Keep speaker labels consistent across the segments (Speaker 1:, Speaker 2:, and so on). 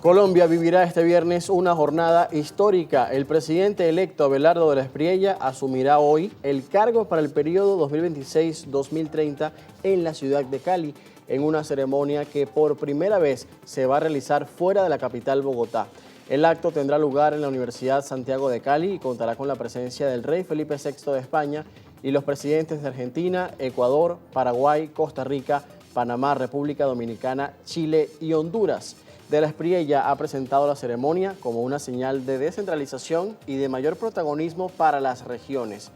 Speaker 1: Colombia vivirá este viernes una jornada histórica. El presidente electo Abelardo de la Espriella asumirá hoy el cargo para el periodo 2026-2030 en la ciudad de Cali, en una ceremonia que por primera vez se va a realizar fuera de la capital Bogotá. El acto tendrá lugar en la Universidad Santiago de Cali y contará con la presencia del rey Felipe VI de España y los presidentes de Argentina, Ecuador, Paraguay, Costa Rica, Panamá, República Dominicana, Chile y Honduras. De la Espriella ha presentado la ceremonia como una señal de descentralización y de mayor protagonismo para las regiones.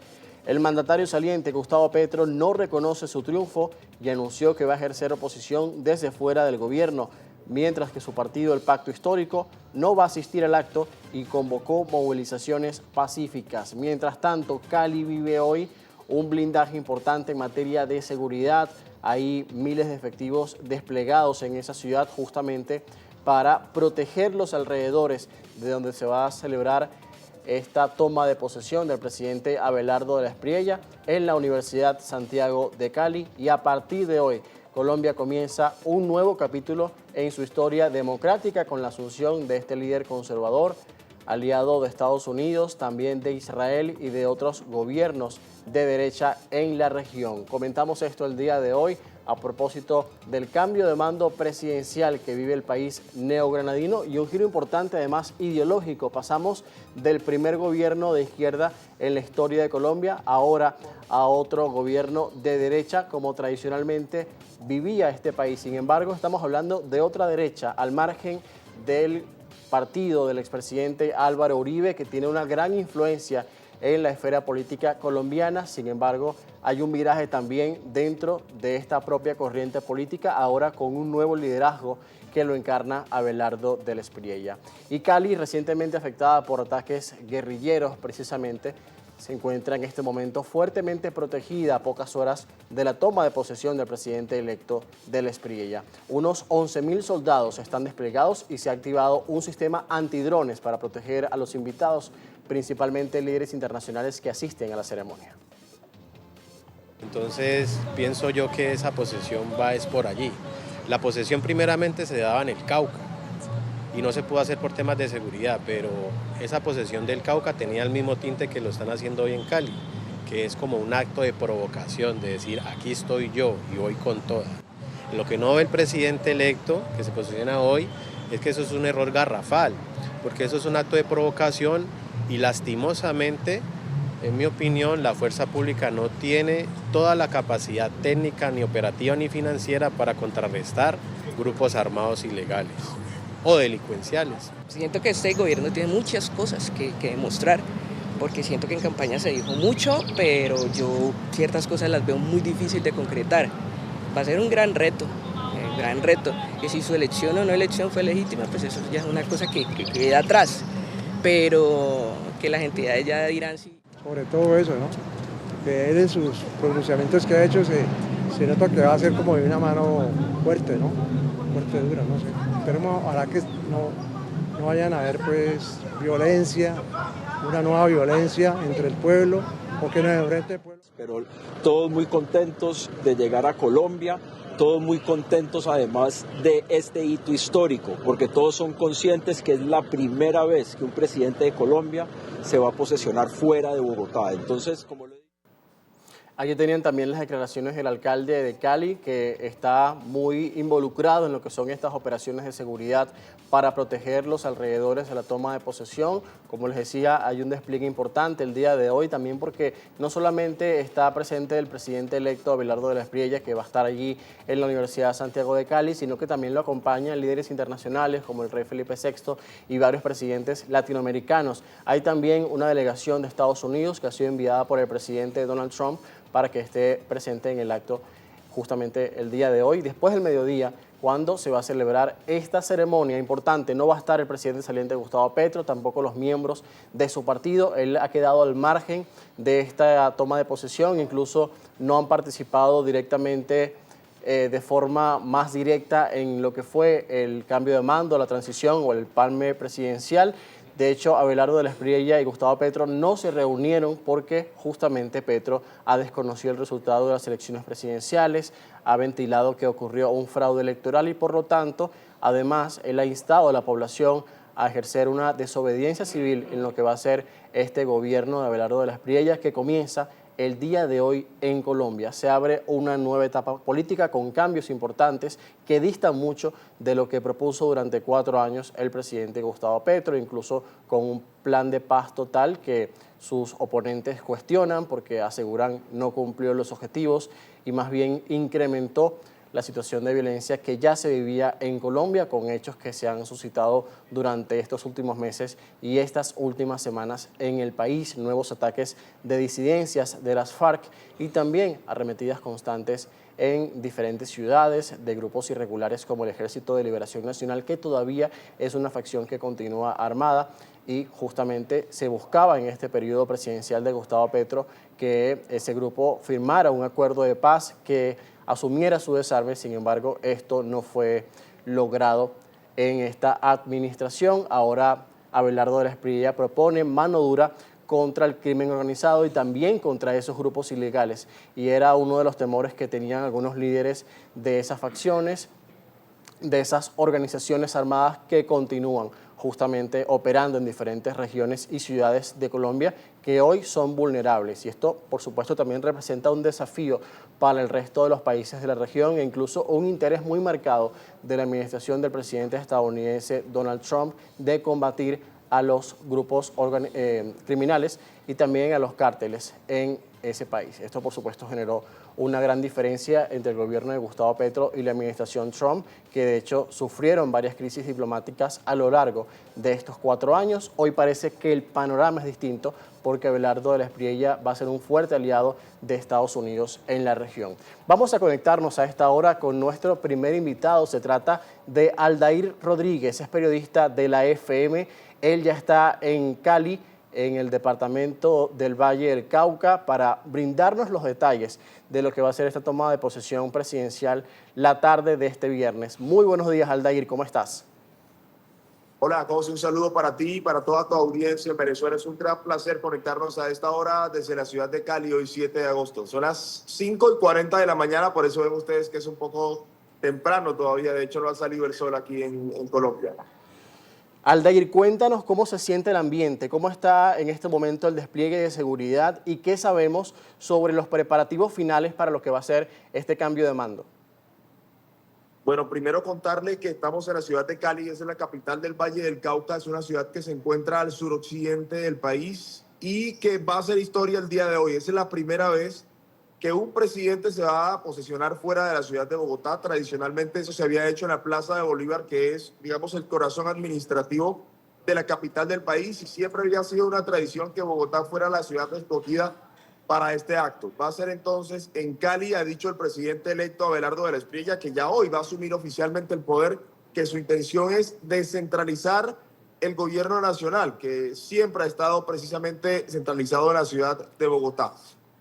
Speaker 1: El mandatario saliente, Gustavo Petro, no reconoce su triunfo y anunció que va a ejercer oposición desde fuera del gobierno, mientras que su partido, el Pacto Histórico, no va a asistir al acto y convocó movilizaciones pacíficas. Mientras tanto, Cali vive hoy un blindaje importante en materia de seguridad. Hay miles de efectivos desplegados en esa ciudad justamente para proteger los alrededores de donde se va a celebrar esta toma de posesión del presidente Abelardo de la Espriella en la Universidad Santiago de Cali. Y a partir de hoy, Colombia comienza un nuevo capítulo en su historia democrática con la asunción de este líder conservador, aliado de Estados Unidos, también de Israel y de otros gobiernos de derecha en la región. Comentamos esto el día de hoy a propósito del cambio de mando presidencial que vive el país neogranadino y un giro importante además ideológico. Pasamos del primer gobierno de izquierda en la historia de Colombia ahora a otro gobierno de derecha como tradicionalmente vivía este país. Sin embargo, estamos hablando de otra derecha al margen del partido del expresidente Álvaro Uribe, que tiene una gran influencia en la esfera política colombiana. Sin embargo, hay un viraje también dentro de esta propia corriente política, ahora con un nuevo liderazgo que lo encarna Abelardo de la Espriella. Y Cali, recientemente afectada por ataques guerrilleros precisamente, se encuentra en este momento fuertemente protegida a pocas horas de la toma de posesión del presidente electo de la Espriella. Unos 11.000 soldados están desplegados y se ha activado un sistema antidrones para proteger a los invitados, principalmente líderes internacionales que asisten a la ceremonia.
Speaker 2: Entonces pienso yo que esa posesión va es por allí. La posesión primeramente se daba en el Cauca y no se pudo hacer por temas de seguridad, pero esa posesión del Cauca tenía el mismo tinte que lo están haciendo hoy en Cali, que es como un acto de provocación, de decir aquí estoy yo y voy con toda. Lo que no ve el presidente electo que se posiciona hoy es que eso es un error garrafal, porque eso es un acto de provocación y lastimosamente, en mi opinión, la fuerza pública no tiene toda la capacidad técnica, ni operativa, ni financiera para contrarrestar grupos armados ilegales o delincuenciales.
Speaker 3: Siento que este gobierno tiene muchas cosas que demostrar, porque siento que en campaña se dijo mucho, pero yo ciertas cosas las veo muy difícil de concretar. Va a ser un gran reto, que si su elección o no elección fue legítima, pues eso ya es una cosa que queda atrás, pero que las entidades ya dirán sí.
Speaker 4: Sobre todo eso, ¿no? Que él en sus pronunciamientos que ha hecho se nota que va a ser como de una mano fuerte, ¿no? Fuerte, dura, no sé. Esperemos ojalá que no vayan a haber pues violencia, una nueva violencia entre el pueblo, o que no se enfrente el pueblo.
Speaker 5: Pero todos muy contentos de llegar a Colombia, todos muy contentos además de este hito histórico, porque todos son conscientes que es la primera vez que un presidente de Colombia se va a posesionar fuera de Bogotá. Entonces, como lo
Speaker 1: Aquí tenían también las declaraciones del alcalde de Cali, que está muy involucrado en lo que son estas operaciones de seguridad para proteger los alrededores de la toma de posesión. Como les decía, hay un despliegue importante el día de hoy también porque no solamente está presente el presidente electo Abelardo de la Espriella, que va a estar allí en la Universidad Santiago de Cali, sino que también lo acompañan líderes internacionales como el rey Felipe VI y varios presidentes latinoamericanos. Hay también una delegación de Estados Unidos que ha sido enviada por el presidente Donald Trump para que esté presente en el acto justamente el día de hoy, después del mediodía, cuando se va a celebrar esta ceremonia importante. No va a estar el presidente saliente Gustavo Petro, tampoco los miembros de su partido. Él ha quedado al margen de esta toma de posesión, incluso no han participado directamente de forma más directa en lo que fue el cambio de mando, la transición o el empalme presidencial. De hecho, Abelardo de la Espriella y Gustavo Petro no se reunieron porque justamente Petro ha desconocido el resultado de las elecciones presidenciales, ha ventilado que ocurrió un fraude electoral y por lo tanto Además, él ha instado a la población a ejercer una desobediencia civil en lo que va a ser este gobierno de Abelardo de la Espriella, que comienza el día de hoy en Colombia. Se abre una nueva etapa política con cambios importantes que distan mucho de lo que propuso durante 4 años el presidente Gustavo Petro, incluso con un plan de paz total que sus oponentes cuestionan porque aseguran no cumplió los objetivos y más bien incrementó la situación de violencia que ya se vivía en Colombia, con hechos que se han suscitado durante estos últimos meses y estas últimas semanas en el país, nuevos ataques de disidencias de las FARC y también arremetidas constantes en diferentes ciudades de grupos irregulares como el Ejército de Liberación Nacional, que todavía es una facción que continúa armada, y justamente se buscaba en este periodo presidencial de Gustavo Petro que ese grupo firmara un acuerdo de paz que asumiera su desarme. Sin embargo, esto no fue logrado en esta administración. Ahora Abelardo de la Espriella propone mano dura contra el crimen organizado y también contra esos grupos ilegales, y era uno de los temores que tenían algunos líderes de esas facciones, de esas organizaciones armadas que continúan justamente operando en diferentes regiones y ciudades de Colombia que hoy son vulnerables. Y esto, por supuesto, también representa un desafío para el resto de los países de la región e incluso un interés muy marcado de la administración del presidente estadounidense Donald Trump de combatir a los grupos criminales y también a los cárteles en ese país. Esto, por supuesto, generó una gran diferencia entre el gobierno de Gustavo Petro y la administración Trump, que de hecho sufrieron varias crisis diplomáticas a lo largo de estos 4 años. Hoy parece que el panorama es distinto porque Abelardo de la Espriella va a ser un fuerte aliado de Estados Unidos en la región. Vamos a conectarnos a esta hora con nuestro primer invitado. Se trata de Aldair Rodríguez, es periodista de la FM. Él ya está en Cali, en el departamento del Valle del Cauca, para brindarnos los detalles de lo que va a ser esta toma de posesión presidencial la tarde de este viernes. Muy buenos días, Aldair, ¿cómo estás?
Speaker 6: Hola, José, un saludo para ti y para toda tu audiencia en Venezuela. Es un gran placer conectarnos a esta hora desde la ciudad de Cali, hoy 7 de agosto. Son las 5:40 de la mañana, por eso ven ustedes que es un poco temprano todavía. De hecho, no ha salido el sol aquí en Colombia.
Speaker 1: Aldair, cuéntanos cómo se siente el ambiente, cómo está en este momento el despliegue de seguridad y qué sabemos sobre los preparativos finales para lo que va a ser este cambio de mando.
Speaker 6: Bueno, primero contarle que estamos en la ciudad de Cali, es la capital del Valle del Cauca, es una ciudad que se encuentra al suroccidente del país y que va a hacer historia el día de hoy. Esa es la primera vez que un presidente se va a posesionar fuera de la ciudad de Bogotá. Tradicionalmente eso se había hecho en la Plaza de Bolívar, que es, digamos, el corazón administrativo de la capital del país, y siempre había sido una tradición que Bogotá fuera la ciudad escogida para este acto. Va a ser entonces en Cali. Ha dicho el presidente electo Abelardo de la Espriella, que ya hoy va a asumir oficialmente el poder, que su intención es descentralizar el gobierno nacional, que siempre ha estado precisamente centralizado en la ciudad de Bogotá.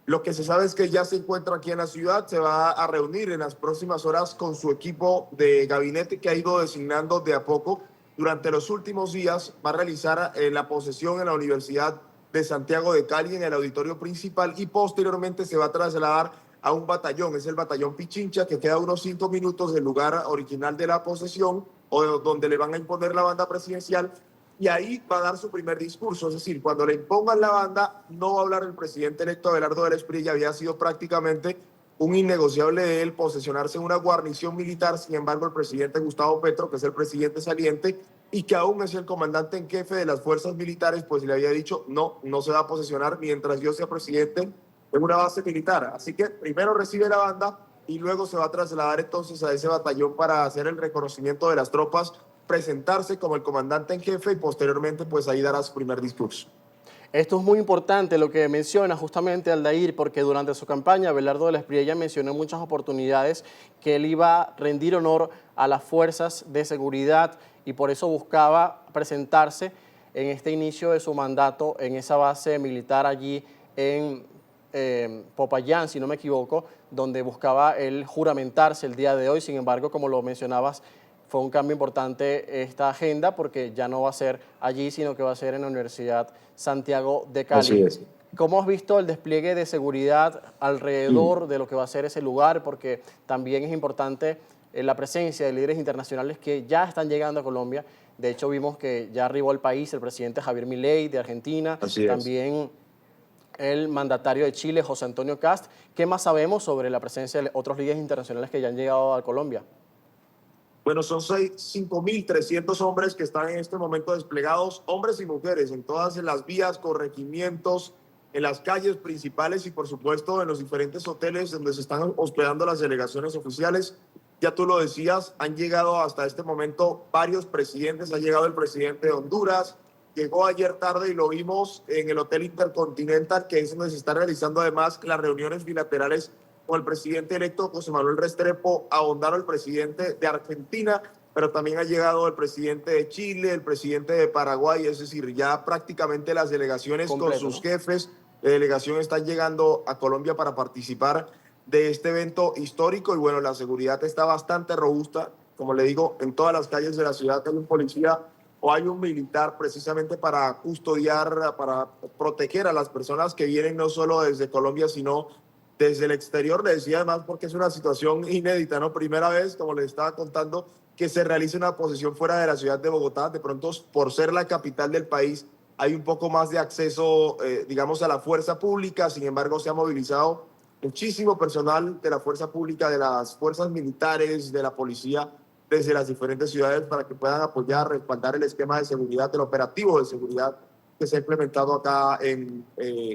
Speaker 6: Lo que se sabe es que ya se encuentra aquí en la ciudad, se va a reunir en las próximas horas con su equipo de gabinete que ha ido designando de a poco. Durante los últimos días va a realizar la posesión en la Universidad de Santiago de Cali, en el auditorio principal, y posteriormente se va a trasladar a un batallón, es el batallón Pichincha, que queda a unos 5 minutos del lugar original de la posesión o donde le van a imponer la banda presidencial. Y ahí va a dar su primer discurso, es decir, cuando le impongan la banda, no va a hablar el presidente electo Abelardo de la Espriella. Había sido prácticamente un innegociable de él posesionarse en una guarnición militar. Sin embargo, el presidente Gustavo Petro, que es el presidente saliente y que aún es el comandante en jefe de las fuerzas militares, pues le había dicho, no se va a posesionar mientras yo sea presidente en una base militar. Así que primero recibe la banda y luego se va a trasladar entonces a ese batallón para hacer el reconocimiento de las tropas, presentarse como el comandante en jefe y posteriormente pues ahí dará su primer discurso.
Speaker 1: Esto es muy importante lo que menciona justamente Aldair, porque durante su campaña Abelardo de la Espriella mencionó en muchas oportunidades que él iba a rendir honor a las fuerzas de seguridad y por eso buscaba presentarse en este inicio de su mandato en esa base militar allí en Popayán, si no me equivoco, donde buscaba él juramentarse el día de hoy. Sin embargo, como lo mencionabas, fue un cambio importante esta agenda porque ya no va a ser allí, sino que va a ser en la Universidad Santiago de Cali.
Speaker 6: Así es.
Speaker 1: ¿Cómo has visto el despliegue de seguridad alrededor de lo que va a ser ese lugar? Porque también es importante la presencia de líderes internacionales que ya están llegando a Colombia. De hecho, vimos que ya arribó al país el presidente Javier Milei de Argentina,
Speaker 6: Así es.
Speaker 1: también el mandatario de Chile, José Antonio Kast. ¿Qué más sabemos sobre la presencia de otros líderes internacionales que ya han llegado a Colombia?
Speaker 6: Bueno, son 5.300 hombres que están en este momento desplegados, hombres y mujeres, en todas las vías, corregimientos, en las calles principales y, por supuesto, en los diferentes hoteles donde se están hospedando las delegaciones oficiales. Ya tú lo decías, han llegado hasta este momento varios presidentes. Ha llegado el presidente de Honduras, llegó ayer tarde y lo vimos en el Hotel Intercontinental, que es donde se están realizando además las reuniones bilaterales con el presidente electo José Manuel Restrepo, ahondaron el presidente de Argentina, pero también ha llegado el presidente de Chile, el presidente de Paraguay, es decir, ya prácticamente las delegaciones
Speaker 1: Completo,
Speaker 6: con sus
Speaker 1: ¿no?
Speaker 6: jefes de delegación están llegando a Colombia para participar de este evento histórico y bueno, la seguridad está bastante robusta, como le digo, en todas las calles de la ciudad hay un policía o hay un militar precisamente para custodiar, para proteger a las personas que vienen no solo desde Colombia, sino desde el exterior. Le decía además porque es una situación inédita, ¿no? Primera vez, como les estaba contando, que se realice una posesión fuera de la ciudad de Bogotá. De pronto, por ser la capital del país, hay un poco más de acceso, digamos, a la fuerza pública. Sin embargo, se ha movilizado muchísimo personal de la fuerza pública, de las fuerzas militares, de la policía, desde las diferentes ciudades para que puedan apoyar, respaldar el esquema de seguridad, el operativo de seguridad que se ha implementado acá en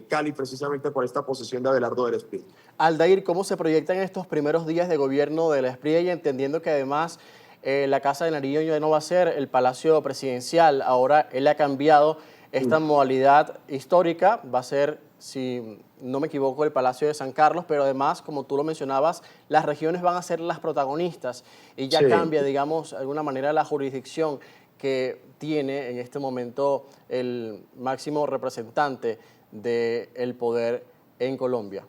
Speaker 6: Cali, precisamente por esta posesión de Abelardo del Espriella.
Speaker 1: Aldair, ¿cómo se proyectan estos primeros días de gobierno de la Espriella, entendiendo que además la Casa de Nariño ya no va a ser el Palacio Presidencial? Ahora él ha cambiado esta modalidad histórica, va a ser, si no me equivoco, el Palacio de San Carlos, pero además, como tú lo mencionabas, las regiones van a ser las protagonistas y ya cambia, digamos, de alguna manera la jurisdicción que tiene en este momento el máximo representante del poder en Colombia.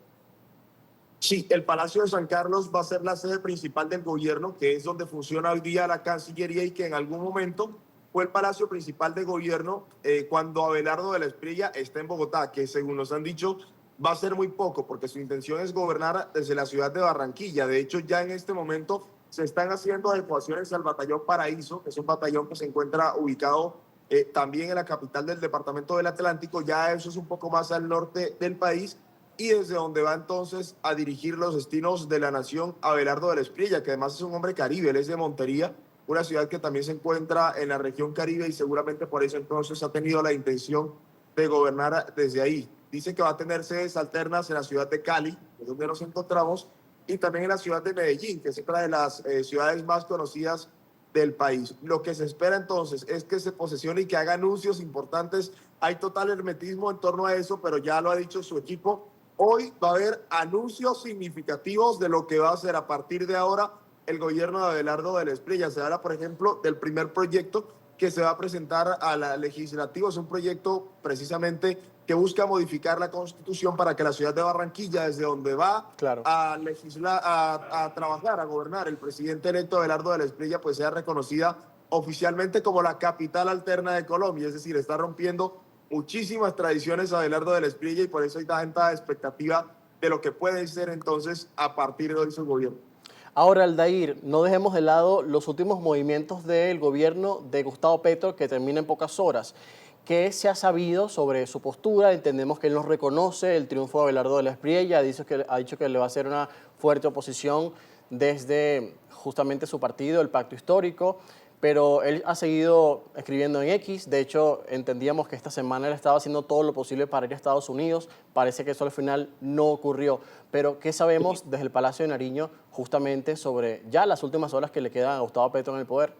Speaker 6: Sí, el Palacio de San Carlos va a ser la sede principal del gobierno, que es donde funciona hoy día la Cancillería y que en algún momento fue el Palacio principal de gobierno cuando Abelardo de la Espriella está en Bogotá, que según nos han dicho va a ser muy poco porque su intención es gobernar desde la ciudad de Barranquilla. De hecho, ya en este momento se están haciendo adecuaciones al batallón Paraíso, que es un batallón que se encuentra ubicado también en la capital del departamento del Atlántico. Ya eso es un poco más al norte del país y desde donde va entonces a dirigir los destinos de la nación Abelardo de la Espriella, que además es un hombre caribe, él es de Montería, una ciudad que también se encuentra en la región Caribe y seguramente por eso entonces ha tenido la intención de gobernar desde ahí. Dice que va a tener sedes alternas en la ciudad de Cali, que es donde nos encontramos, y también en la ciudad de Medellín, que es otra de las ciudades más conocidas del país. Lo que se espera entonces es que se posesione y que haga anuncios importantes. Hay total hermetismo en torno a eso, pero ya lo ha dicho su equipo. Hoy va a haber anuncios significativos de lo que va a hacer a partir de ahora el gobierno de Abelardo de la Espriella. Se habla, por ejemplo, del primer proyecto que se va a presentar a la legislativa. Es un proyecto precisamente que busca modificar la Constitución para que la ciudad de Barranquilla, desde donde va a legislar, a trabajar, a gobernar el presidente electo Abelardo de la Espriella, pues sea reconocida oficialmente como la capital alterna de Colombia. Es decir, está rompiendo muchísimas tradiciones Abelardo de la Espriella y por eso hay tanta expectativa de lo que puede ser entonces a partir de hoy su gobierno.
Speaker 1: Ahora, Aldair, no dejemos de lado los últimos movimientos del gobierno de Gustavo Petro que termina en pocas horas. ¿Qué se ha sabido sobre su postura? Entendemos que él no reconoce el triunfo de Abelardo de la Espriella, ha dicho que le va a hacer una fuerte oposición desde justamente su partido, el Pacto Histórico, pero él ha seguido escribiendo en X. De hecho, entendíamos que esta semana él estaba haciendo todo lo posible para ir a Estados Unidos. Parece que eso al final no ocurrió. Pero, ¿qué sabemos desde el Palacio de Nariño justamente sobre ya las últimas horas que le quedan a Gustavo Petro en el poder?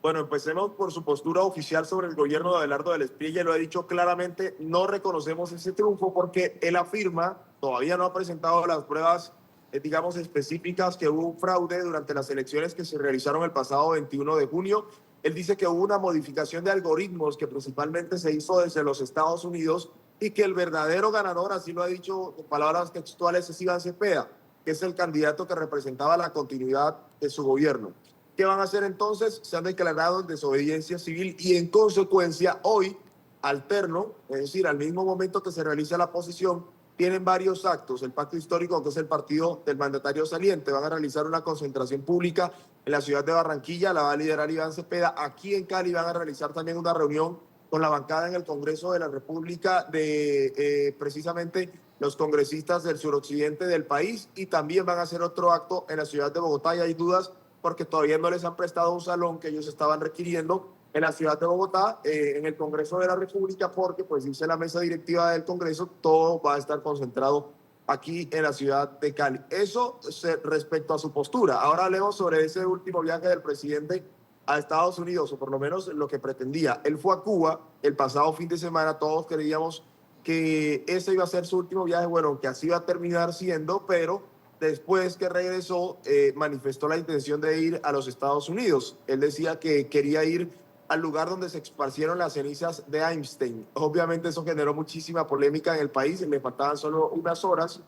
Speaker 6: Bueno, empecemos por su postura oficial sobre el gobierno de Abelardo de la Espriella. Lo ha dicho claramente, no reconocemos ese triunfo porque él afirma, todavía no ha presentado las pruebas digamos, específicas, que hubo un fraude durante las elecciones que se realizaron el pasado 21 de junio. Él dice que hubo una modificación de algoritmos que principalmente se hizo desde los Estados Unidos y que el verdadero ganador, así lo ha dicho en palabras textuales, es Iván Cepeda, que es el candidato que representaba la continuidad de su gobierno. ¿Qué van a hacer entonces? Se han declarado en desobediencia civil y en consecuencia hoy, alterno, es decir, al mismo momento que se realiza la posesión, tienen varios actos. El pacto histórico, que es el partido del mandatario saliente, van a realizar una concentración pública en la ciudad de Barranquilla, la va a liderar Iván Cepeda. Aquí en Cali van a realizar también una reunión con la bancada en el Congreso de la República de precisamente los congresistas del suroccidente del país, y también van a hacer otro acto en la ciudad de Bogotá, y hay dudas porque todavía no les han prestado un salón que ellos estaban requiriendo en la ciudad de Bogotá, en el Congreso de la República, porque pues dice la mesa directiva del Congreso, todo va a estar concentrado aquí en la ciudad de Cali. Eso respecto a su postura. Ahora hablemos sobre ese último viaje del presidente a Estados Unidos, o por lo menos lo que pretendía. Él fue a Cuba el pasado fin de semana, todos creíamos que ese iba a ser su último viaje, bueno, que así iba a terminar siendo, pero después que regresó manifestó la intención de ir a los Estados Unidos. Él decía que quería ir al lugar donde se esparcieron las cenizas de Einstein. Obviamente eso generó muchísima polémica en el país, y le faltaban solo unas horas.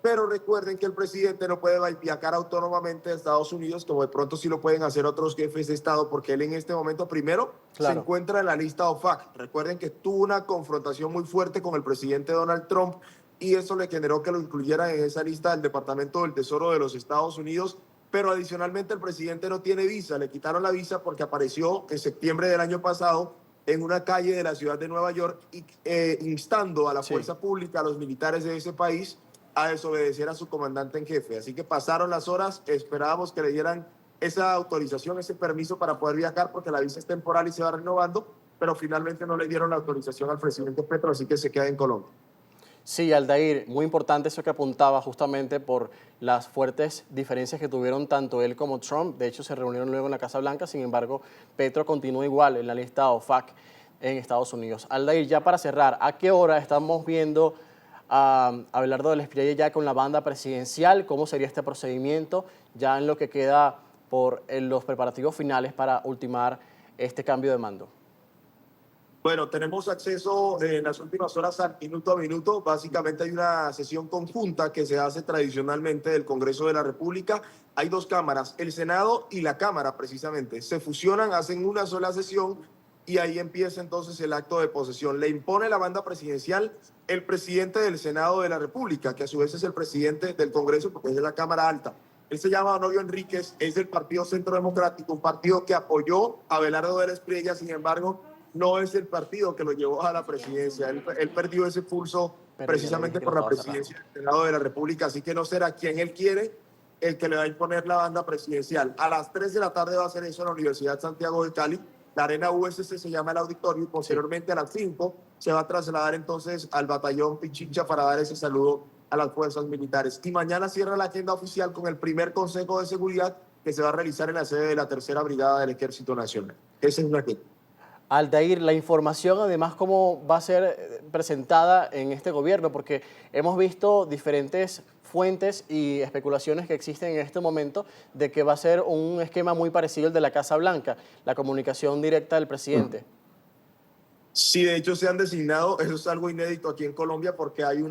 Speaker 6: Pero recuerden que el presidente no puede viajar autónomamente a Estados Unidos, como de pronto sí lo pueden hacer otros jefes de Estado, porque él en este momento primero se encuentra en la lista OFAC. Recuerden que tuvo una confrontación muy fuerte con el presidente Donald Trump, y eso le generó que lo incluyeran en esa lista del Departamento del Tesoro de los Estados Unidos. Pero adicionalmente el presidente no tiene visa, le quitaron la visa porque apareció en septiembre del año pasado en una calle de la ciudad de Nueva York, instando a la fuerza pública, a los militares de ese país, a desobedecer a su comandante en jefe. Así que pasaron las horas, esperábamos que le dieran esa autorización, ese permiso para poder viajar, porque la visa es temporal y se va renovando, pero finalmente no le dieron la autorización al presidente Petro, así que se queda en Colombia.
Speaker 1: Sí, Aldair, muy importante eso que apuntaba, justamente por las fuertes diferencias que tuvieron tanto él como Trump. De hecho, se reunieron luego en la Casa Blanca. Sin embargo, Petro continúa igual en la lista OFAC en Estados Unidos. Aldair, ya para cerrar, ¿a qué hora estamos viendo a Abelardo del Espriella ya con la banda presidencial? ¿Cómo sería este procedimiento ya en lo que queda por los preparativos finales para ultimar este cambio de mando?
Speaker 6: Bueno, tenemos acceso en las últimas horas al minuto a minuto. Básicamente hay una sesión conjunta que se hace tradicionalmente del Congreso de la República. Hay dos cámaras, el Senado y la Cámara precisamente. Se fusionan, hacen una sola sesión, y ahí empieza entonces el acto de posesión. Le impone la banda presidencial el presidente del Senado de la República, que a su vez es el presidente del Congreso porque es de la Cámara Alta. Él se llama Honorio Enríquez, es del Partido Centro Democrático, un partido que apoyó a Abelardo del Espriella. Sin embargo, no es el partido que lo llevó a la presidencia. Él perdió ese pulso precisamente por la presidencia del Senado de la República, así que no será quien él quiere el que le va a imponer la banda presidencial. A las 3 de la tarde va a ser eso en la Universidad Santiago de Cali. La Arena USC se llama el auditorio, y posteriormente a las 5 se va a trasladar entonces al batallón Pichincha para dar ese saludo a las fuerzas militares. Y mañana cierra la agenda oficial con el primer Consejo de Seguridad que se va a realizar en la sede de la Tercera Brigada del Ejército Nacional. Esa es la agenda.
Speaker 1: Aldair, la información además cómo va a ser presentada en este gobierno, porque hemos visto diferentes fuentes y especulaciones que existen en este momento de que va a ser un esquema muy parecido al de la Casa Blanca, la comunicación directa del presidente.
Speaker 6: Sí, de hecho se han designado, eso es algo inédito aquí en Colombia, porque hay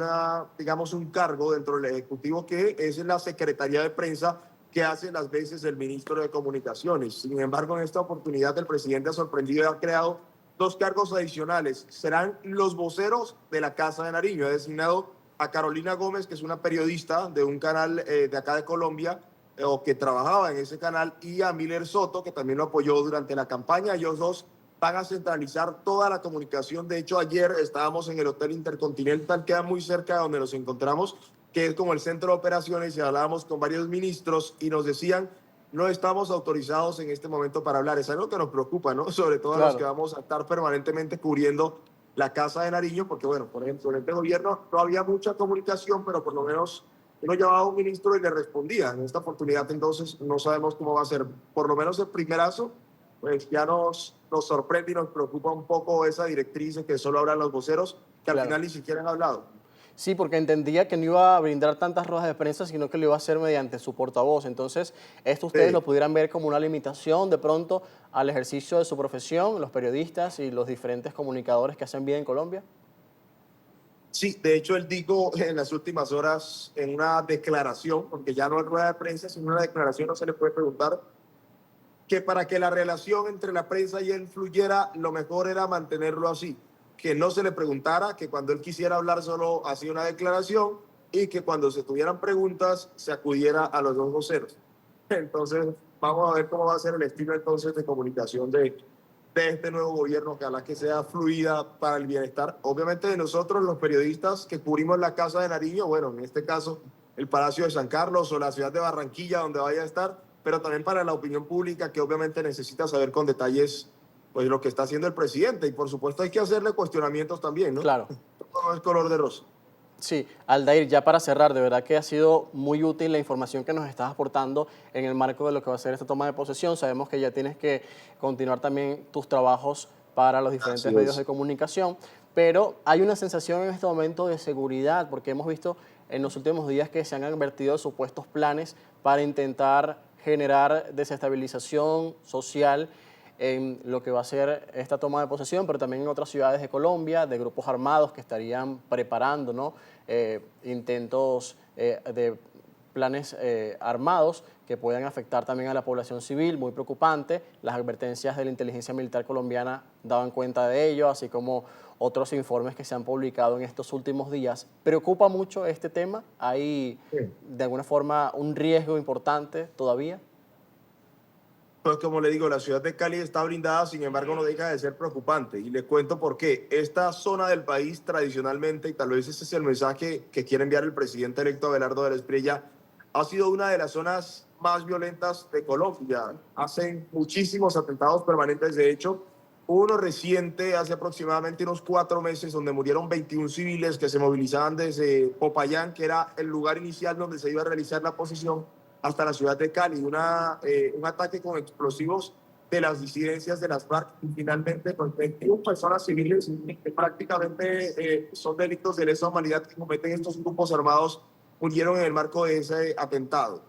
Speaker 6: digamos, un cargo dentro del Ejecutivo que es la Secretaría de Prensa, que hace las veces el ministro de Comunicaciones. Sin embargo, en esta oportunidad el presidente ha sorprendido y ha creado dos cargos adicionales. Serán los voceros de la Casa de Nariño. Ha designado a Carolina Gómez, que es una periodista de un canal de acá de Colombia, o que trabajaba en ese canal, y a Miller Soto, que también lo apoyó durante la campaña. Ellos dos van a centralizar toda la comunicación. De hecho, ayer estábamos en el Hotel Intercontinental, queda muy cerca de donde nos encontramos, que es como el centro de operaciones, y hablábamos con varios ministros y nos decían: no estamos autorizados en este momento para hablar. Es algo que nos preocupa, ¿no? Sobre todo a los que vamos a estar permanentemente cubriendo la Casa de Nariño, porque, bueno, por ejemplo, en este gobierno no había mucha comunicación, pero por lo menos uno llamaba a un ministro y le respondía. En esta oportunidad, entonces, no sabemos cómo va a ser. Por lo menos el primerazo, pues ya nos sorprende y nos preocupa un poco esa directriz de que solo hablan los voceros, que al final ni siquiera han hablado.
Speaker 1: Sí, porque entendía que no iba a brindar tantas ruedas de prensa, sino que lo iba a hacer mediante su portavoz. Entonces, esto ustedes lo pudieran ver como una limitación de pronto al ejercicio de su profesión, los periodistas y los diferentes comunicadores que hacen vida en Colombia.
Speaker 6: Sí, de hecho él dijo en las últimas horas en una declaración, porque ya no es rueda de prensa, sino una declaración, no se le puede preguntar, que para que la relación entre la prensa y él fluyera, lo mejor era mantenerlo así. que no se le preguntara, que cuando él quisiera hablar solo hacía una declaración y que cuando se tuvieran preguntas se acudiera a los dos voceros. Entonces, vamos a ver cómo va a ser el estilo entonces de comunicación de este nuevo gobierno, que ojalá que sea fluida para el bienestar, obviamente, de nosotros los periodistas que cubrimos la Casa de Nariño, bueno, en este caso el Palacio de San Carlos o la ciudad de Barranquilla, donde vaya a estar, pero también para la opinión pública, que obviamente necesita saber con detalles pues lo que está haciendo el presidente, y por supuesto hay que hacerle cuestionamientos también, ¿no?
Speaker 1: Claro.
Speaker 6: Todo no es color de rosa.
Speaker 1: Sí, Aldair, ya para cerrar, de verdad que ha sido muy útil la información que nos estás aportando en el marco de lo que va a ser esta toma de posesión. Sabemos que ya tienes que continuar también tus trabajos para los diferentes medios de comunicación, pero hay una sensación en este momento de seguridad, porque hemos visto en los últimos días que se han advertido supuestos planes para intentar generar desestabilización social en lo que va a ser esta toma de posesión, pero también en otras ciudades de Colombia, de grupos armados que estarían preparando, ¿no? Intentos de planes armados que puedan afectar también a la población civil, muy preocupante. Las advertencias de la inteligencia militar colombiana daban cuenta de ello, así como otros informes que se han publicado en estos últimos días. ¿Preocupa mucho este tema? ¿Hay de alguna forma un riesgo importante todavía?
Speaker 6: Pues como le digo, la ciudad de Cali está blindada, sin embargo no deja de ser preocupante. Y le cuento por qué. Esta zona del país tradicionalmente, y tal vez ese es el mensaje que quiere enviar el presidente electo Abelardo de la Espriella, ha sido una de las zonas más violentas de Colombia. Hacen muchísimos atentados permanentes. De hecho, uno reciente, hace aproximadamente unos 4 meses, donde murieron 21 civiles que se movilizaban desde Popayán, que era el lugar inicial donde se iba a realizar la posesión, hasta la ciudad de Cali, un ataque con explosivos de las disidencias de las FARC, y finalmente con 21 personas civiles que prácticamente son delitos de lesa humanidad que cometen estos grupos armados, murieron en el marco de ese atentado.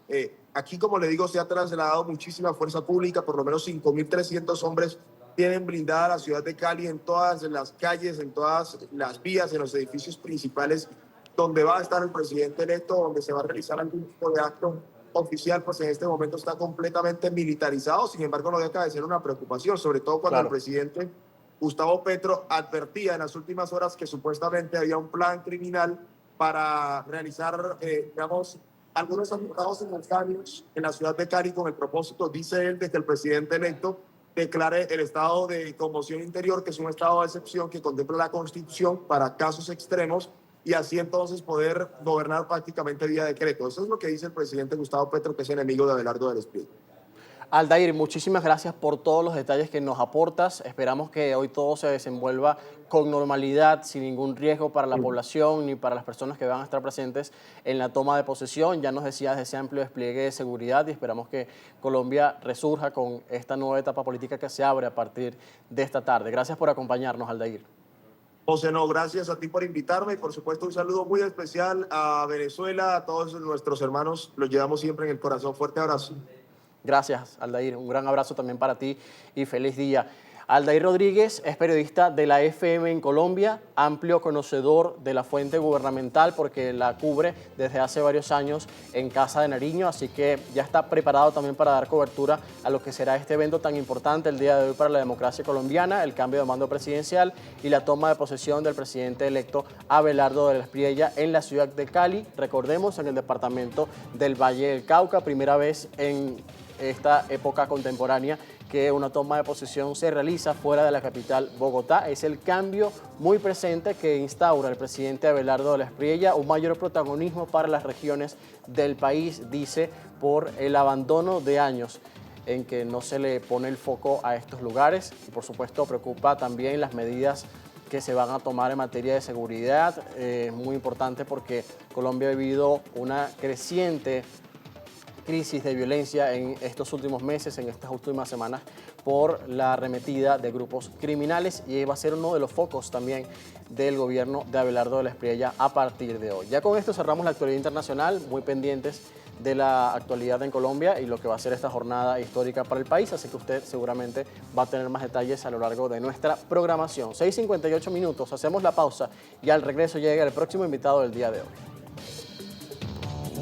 Speaker 6: Aquí, como le digo, se ha trasladado muchísima fuerza pública, por lo menos 5.300 hombres tienen blindada la ciudad de Cali en todas las calles, en todas las vías, en los edificios principales donde va a estar el presidente electo, donde se va a realizar algún tipo de acto oficial, pues en este momento está completamente militarizado. Sin embargo, no deja de ser una preocupación, sobre todo cuando el presidente Gustavo Petro advertía en las últimas horas que supuestamente había un plan criminal para realizar, digamos, algunos atentados simultáneos en la ciudad de Cali, con el propósito, dice él, de que el presidente electo declare el estado de conmoción interior, que es un estado de excepción que contempla la Constitución para casos extremos, y así entonces poder gobernar prácticamente vía decreto. Eso es lo que dice el presidente Gustavo Petro, que es enemigo de Abelardo de la Espriella.
Speaker 1: Aldair, muchísimas gracias por todos los detalles que nos aportas. Esperamos que hoy todo se desenvuelva con normalidad, sin ningún riesgo para la población ni para las personas que van a estar presentes en la toma de posesión. Ya nos decías de ese amplio despliegue de seguridad y esperamos que Colombia resurja con esta nueva etapa política que se abre a partir de esta tarde. Gracias por acompañarnos, Aldair.
Speaker 6: José, no, gracias a ti por invitarme, y por supuesto un saludo muy especial a Venezuela, a todos nuestros hermanos, los llevamos siempre en el corazón. Fuerte abrazo.
Speaker 1: Gracias, Aldair. Un gran abrazo también para ti y feliz día. Aldair Rodríguez es periodista de la FM en Colombia, amplio conocedor de la fuente gubernamental porque la cubre desde hace varios años en Casa de Nariño, así que ya está preparado también para dar cobertura a lo que será este evento tan importante el día de hoy para la democracia colombiana, el cambio de mando presidencial y la toma de posesión del presidente electo Abelardo de la Espriella en la ciudad de Cali, recordemos, en el departamento del Valle del Cauca, primera vez en esta época contemporánea que una toma de posesión se realiza fuera de la capital Bogotá. Es el cambio muy presente que instaura el presidente Abelardo de la Espriella, un mayor protagonismo para las regiones del país, dice, por el abandono de años en que no se le pone el foco a estos lugares, y por supuesto preocupa también las medidas que se van a tomar en materia de seguridad. Muy importante porque Colombia ha vivido una creciente crisis de violencia en estos últimos meses, en estas últimas semanas, por la arremetida de grupos criminales, y va a ser uno de los focos también del gobierno de Abelardo de la Espriella a partir de hoy. Ya con esto cerramos la actualidad internacional, muy pendientes de la actualidad en Colombia y lo que va a ser esta jornada histórica para el país, así que usted seguramente va a tener más detalles a lo largo de nuestra programación. 6:58 minutos, hacemos la pausa y al regreso llega el próximo invitado del día de hoy.